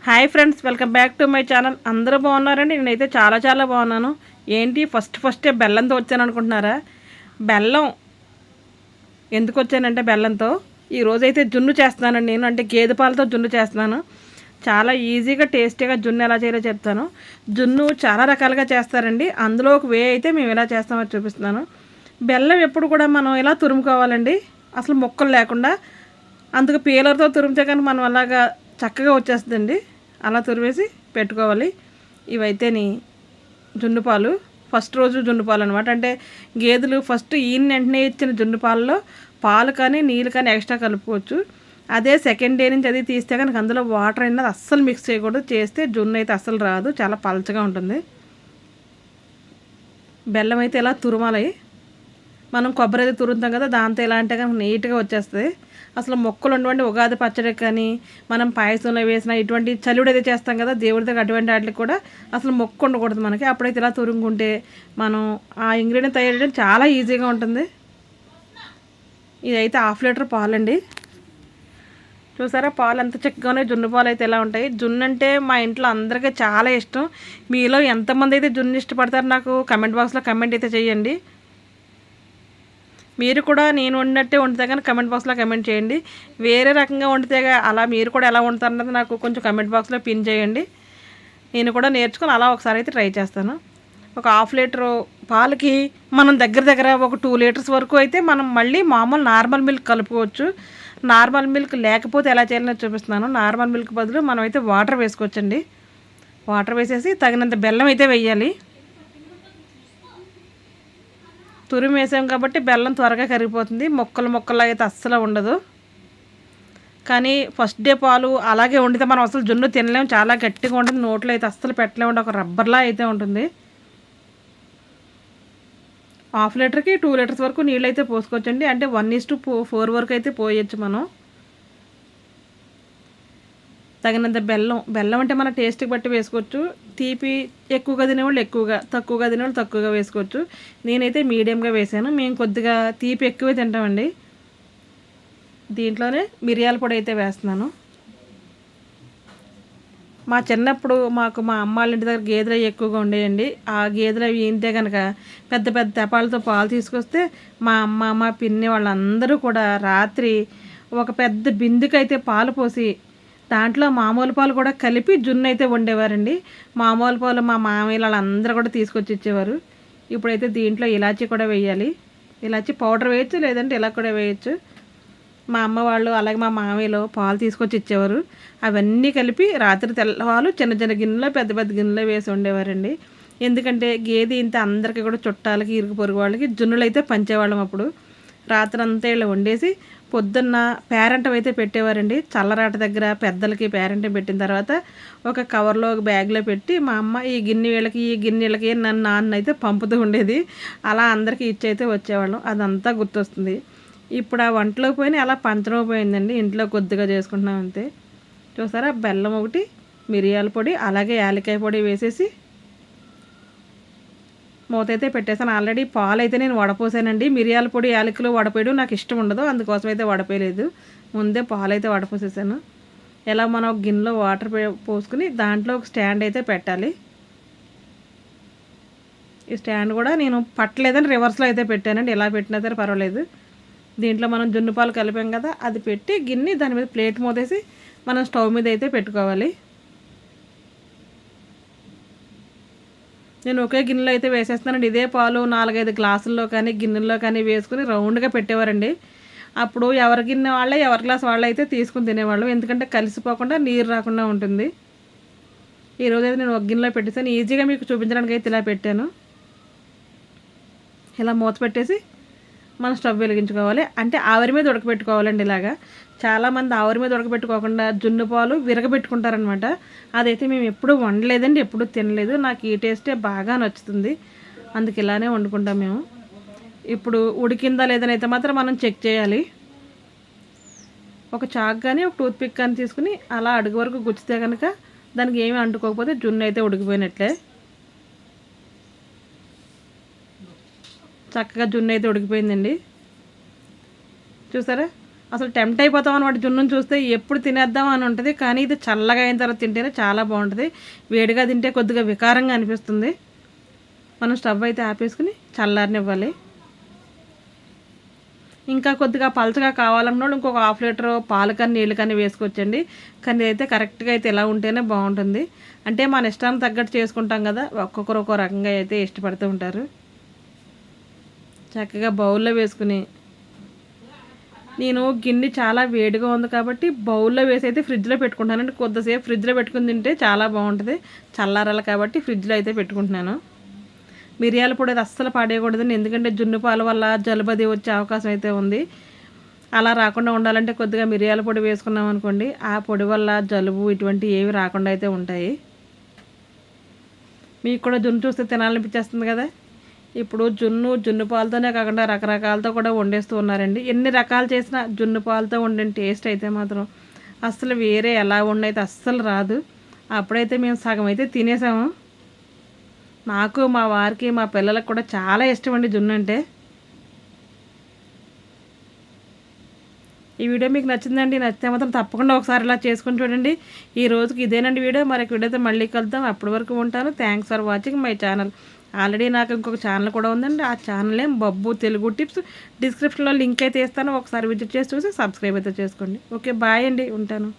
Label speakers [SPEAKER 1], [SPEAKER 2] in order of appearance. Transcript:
[SPEAKER 1] Hi friends, welcome back to my channel. అందరూ బాగున్నారండి? నేనైతే చాలా బాగున్నాను. ఏంటి ఫస్టే బెల్లంతో వచ్చాను అనుకుంటున్నారా? బెల్లం ఎందుకు వచ్చానంటే బెల్లంతో ఈరోజైతే జున్ను చేస్తున్నానండి. నేను అంటే గేదె పాలతో జున్ను చేస్తున్నాను. చాలా ఈజీగా టేస్టీగా జున్ను ఎలా చేయాలో చెప్తాను. జున్ను చాలా రకాలుగా చేస్తారండి. అందులో ఒక వే అయితే మేము ఎలా చేస్తామో చూపిస్తున్నాను. బెల్లం ఎప్పుడు కూడా మనం ఇలా తురుముకోవాలండి, అసలు ముక్కలు లేకుండా. అందుకు పీలర్తో తురిమితే కానీ మనం అలాగా చక్కగా వచ్చేస్తుందండి. అలా తురివేసి పెట్టుకోవాలి. ఇవైతేని జున్ను పాలు, ఫస్ట్ రోజు జున్ను పాలు అనమాట. అంటే గేదెలు ఫస్ట్ ఈయన వెంటనే ఇచ్చిన జున్ను పాలలో పాలు కానీ నీళ్ళు కానీ ఎక్స్ట్రా కలుపుకోవచ్చు. అదే సెకండ్ డే నుంచి అది తీస్తే కనుక అందులో వాటర్ అయినది అస్సలు మిక్స్ చేయకూడదు. చేస్తే జున్ను అయితే అస్సలు రాదు, చాలా పలచగా ఉంటుంది. బెల్లం అయితే ఇలా తురుమాలి. మనం కొబ్బరి అయితే తురుముతాం కదా, దాంతో ఎలా అంటే కనుక నీట్గా వచ్చేస్తుంది. అసలు మొక్కలు ఉన్నటువంటి ఉగాది పచ్చడి కానీ మనం పాయసంలో వేసిన ఇటువంటి చలివిడి అయితే చేస్తాం కదా దేవుడి దగ్గర, అటువంటి వాటికి కూడా అసలు మొక్క ఉండకూడదు మనకి. అప్పుడైతే ఇలా తురుముకుంటే మనం ఆ ఇంగ్రీడియంట్ తయారు చేయడం చాలా ఈజీగా ఉంటుంది. ఇదైతే 1/2 లీటర్ పాలండి. చూసారా పాలు ఎంత చక్కగానే, జున్ను పాలు అయితే ఎలా ఉంటాయి. జున్ను అంటే మా ఇంట్లో అందరికీ చాలా ఇష్టం. మీలో ఎంతమంది అయితే జున్ను ఇష్టపడతారో నాకు కమెంట్ బాక్స్లో కమెంట్ అయితే చేయండి. మీరు కూడా నేను వండినట్టే వండితే కానీ కమెంట్ బాక్స్లో కమెంట్ చేయండి. వేరే రకంగా వండితే అలా మీరు కూడా ఎలా వండుతారన్నది నాకు కొంచెం కమెంట్ బాక్స్లో పిన్ చేయండి. నేను కూడా నేర్చుకొని అలా ఒకసారి అయితే ట్రై చేస్తాను. ఒక 1/2 లీటరు పాలకి మనం దగ్గర ఒక 2 లీటర్స్ వరకు అయితే మనం మళ్ళీ మామూలు నార్మల్ మిల్క్ కలుపుకోవచ్చు. నార్మల్ మిల్క్ లేకపోతే ఎలా చేయాలో చూపిస్తున్నాను. నార్మల్ మిల్క్ బదులు మనం అయితే వాటర్ వేసుకోవచ్చండి. వాటర్ వేసేసి తగినంత బెల్లం అయితే వేయాలి. తురిమి వేసాం కాబట్టి బెల్లం త్వరగా కరిగిపోతుంది. మొక్కలు అయితే అస్సలు ఉండదు. కానీ ఫస్ట్ డే పాలు అలాగే వండితే మనం అసలు జున్ను తినలేము, చాలా గట్టిగా ఉంటుంది. నోట్లో అయితే అస్సలు పెట్టలేము, ఒక రబ్బర్లా అయితే ఉంటుంది. 1/2 లీటర్కి 2 లీటర్స్ వరకు నీళ్ళు అయితే పోసుకోవచ్చండి. అంటే 1:4 వరకు అయితే పోయొచ్చు మనం. తగినంత బెల్లం అంటే మన టేస్ట్కి బట్టి వేసుకోవచ్చు. తీపి ఎక్కువగా తినేవాళ్ళు ఎక్కువగా, తక్కువగా తినేవాళ్ళు తక్కువగా వేసుకోవచ్చు. నేనైతే మీడియంగా వేసాను. మేము కొద్దిగా తీపి ఎక్కువే తింటామండి. దీంట్లోనే మిరియాల పొడి అయితే వేస్తున్నాను. మా చిన్నప్పుడు మా అమ్మ వాళ్ళ ఇంటి దగ్గర గేదెలు ఎక్కువగా ఉండేయండి. ఆ గేదెలు అవి ఏంటే కనుక పెద్ద తెపాలతో పాలు తీసుకొస్తే మా అమ్మ, మా పిన్ని వాళ్ళందరూ కూడా రాత్రి ఒక పెద్ద బిందుకైతే పాలు పోసి దాంట్లో మామూలు పాలు కూడా కలిపి జున్ను అయితే వండేవారండి. మామూలు పాలు మా మామయ్య వాళ్ళందరూ కూడా తీసుకొచ్చి ఇచ్చేవారు. ఇప్పుడైతే దీంట్లో ఇలాచీ కూడా వేయాలి. ఇలాచీ పౌడర్ వేయచ్చు, లేదంటే ఇలా కూడా వేయచ్చు. మా అమ్మ వాళ్ళు అలాగే మా మామయ్యలో పాలు తీసుకొచ్చి ఇచ్చేవారు. అవన్నీ కలిపి రాత్రి తెల్లవాళ్ళు చిన్న గిన్నెలో పెద్ద గిన్నెలో వేసి ఉండేవారండి. ఎందుకంటే గేదె ఇంత అందరికీ కూడా చుట్టాలకి ఇరుగు పొరుగు వాళ్ళకి జున్నులు అయితే పంచేవాళ్ళం. అప్పుడు రాత్రి అంతా ఇలా వండేసి పొద్దున్న పేరంటం అయితే పెట్టేవారండి. చల్లరాట దగ్గర పెద్దలకి పేరంటం పెట్టిన తర్వాత ఒక కవర్లో ఒక బ్యాగ్లో పెట్టి మా అమ్మ ఈ గిన్నె వీళ్ళకి ఈ గిన్నె వీళ్ళకి నన్ను నాన్న అయితే పంపుతూ ఉండేది. అలా అందరికీ ఇచ్చైతే వచ్చేవాళ్ళం. అదంతా గుర్తొస్తుంది. ఇప్పుడు ఆ వంటలో పోయినా అలా పంచడం పోయిందండి. ఇంట్లో కొద్దిగా చేసుకుంటున్నాం అంతే. చూసారా బెల్లం ఒకటి, మిరియాల పొడి, అలాగే యాలక్కాయ పొడి వేసేసి మూత అయితే పెట్టేసాను. ఆల్రెడీ పాలు అయితే నేను వడపోసానండి. మిరియాల పొడి యాలకులు వడపోయడం నాకు ఇష్టం ఉండదు, అందుకోసం అయితే వడపోయలేదు. ముందే పాలు అయితే వడపోసేసాను. ఎలా మనం ఒక గిన్నెలో వాటర్ పోసుకుని దాంట్లో ఒక స్టాండ్ అయితే పెట్టాలి. ఈ స్టాండ్ కూడా నేను పట్టలేదని రివర్స్లో అయితే పెట్టానండి. ఎలా పెట్టినా సరే పర్వాలేదు. దీంట్లో మనం జున్ను పాలు కలిపాం కదా, అది పెట్టి గిన్నె దాని మీద ప్లేట్ మూతేసి మనం స్టవ్ మీద అయితే పెట్టుకోవాలి. నేను ఒకే గిన్నెలో అయితే వేసేస్తున్నానండి. ఇదే పాలు 4-5 గ్లాసుల్లో కానీ గిన్నెల్లో కానీ వేసుకుని రౌండ్గా పెట్టేవారండి. అప్పుడు ఎవరి గిన్నె వాళ్ళే, ఎవరి గ్లాస్ వాళ్ళే అయితే తీసుకుని తినేవాళ్ళు. ఎందుకంటే కలిసిపోకుండా నీరు రాకుండా ఉంటుంది. ఈరోజు అయితే నేను ఒక గిన్నెలో పెట్టేసాను. ఈజీగా మీకు చూపించడానికి అయితే ఇలా పెట్టాను. ఇలా మూత పెట్టేసి మనం స్టవ్ వెలిగించుకోవాలి. అంటే ఆవిరి మీద ఉడకబెట్టుకోవాలండి. ఇలాగా చాలామంది ఆవిరి మీద ఉడకబెట్టుకోకుండా జున్ను పాలు విరగబెట్టుకుంటారనమాట. అదైతే మేము ఎప్పుడూ వండలేదండి, ఎప్పుడూ తినలేదు. నాకు ఈ టేస్టే బాగా నచ్చుతుంది, అందుకు ఇలానే వండుకుంటాం మేము. ఇప్పుడు ఉడికిందా లేదని అయితే మాత్రం మనం చెక్ చేయాలి. ఒక చాక్ కానీ ఒక టూత్పిక్ కానీ తీసుకుని అలా అడుగు వరకు గుచ్చితే కనుక దానికి ఏమీ అంటుకోకపోతే జున్ను అయితే ఉడికిపోయినట్లే. చక్కగా జున్ను అయితే ఉడికిపోయిందండి. చూసారా అసలు టెంప్ట్ అయిపోతాం అనమాట జున్నుని చూస్తే, ఎప్పుడు తినేద్దాం అని ఉంటుంది. కానీ ఇది చల్లగా అయిన తర్వాత తింటేనే చాలా బాగుంటుంది. వేడిగా తింటే కొద్దిగా వికారంగా అనిపిస్తుంది. మనం స్టవ్ అయితే ఆపేసుకుని చల్లారనివ్వాలి. ఇంకా కొద్దిగా పలచగా కావాలన్నోళ్ళు ఇంకొక హాఫ్ లీటర్ పాలు కానీ నీళ్ళు కానీ వేసుకోవచ్చండి. కానీ అయితే కరెక్ట్గా అయితే ఇలా ఉంటేనే బాగుంటుంది. అంటే మన ఇష్టానికి తగ్గట్టు చేసుకుంటాం కదా, ఒక్కొక్కరు ఒక్కో రకంగా అయితే ఇష్టపడుతూ ఉంటారు. చక్కగా బౌల్లో వేసుకుని, నేను గిన్నె చాలా వేడిగా ఉంది కాబట్టి బౌల్లో వేసి అయితే ఫ్రిడ్జ్లో పెట్టుకుంటానండి. కొద్దిసేపు ఫ్రిడ్జ్లో పెట్టుకుని తింటే చాలా బాగుంటుంది. చల్లారాలి కాబట్టి ఫ్రిడ్జ్లో అయితే పెట్టుకుంటున్నాను. మిరియాల పొడి అది అస్సలు పాడేయకూడదండి, ఎందుకంటే జున్ను పాల వల్ల జలుబది వచ్చే అవకాశం అయితే ఉంది. అలా రాకుండా ఉండాలంటే కొద్దిగా మిరియాల పొడి వేసుకున్నాం అనుకోండి, ఆ పొడి వల్ల జలుబు ఇటువంటి ఏవి రాకుండా అయితే ఉంటాయి. మీకు కూడా జున్ను చూస్తే తినాలనిపించేస్తుంది కదా. ఇప్పుడు జున్ను పాలతోనే కాకుండా రకరకాలతో కూడా వండేస్తూ ఉన్నారండి. ఎన్ని రకాలు చేసినా జున్ను పాలతో వండిన టేస్ట్ అయితే మాత్రం అస్సలు వేరే ఎలా వండైతే అస్సలు రాదు. అప్పుడైతే మేము సగం అయితే తినేసాము. నాకు, మా వారికి, మా పిల్లలకు కూడా చాలా ఇష్టం అండి జున్ను అంటే. ఈ వీడియో మీకు నచ్చిందండి. నచ్చితే మాత్రం తప్పకుండా ఒకసారి ఇలా చేసుకొని చూడండి. ఈ రోజుకి ఇదేనండి వీడియో. మరొక వీడియోతో మళ్ళీ కలుద్దాం. అప్పటి వరకు ఉంటాను. Thanks for watching my channel. Already నాకు ఇంకొక ఛానల్ కూడా ఉందండి. ఆ ఛానల్ బబ్బు తెలుగు టిప్స్. డిస్క్రిప్షన్లో లింక్ అయితే ఇస్తాను. ఒకసారి విజిట్ చేసి చూసి సబ్స్క్రైబ్ అయితే చేసుకోండి. ఓకే, బాయ్ అండి, ఉంటాను.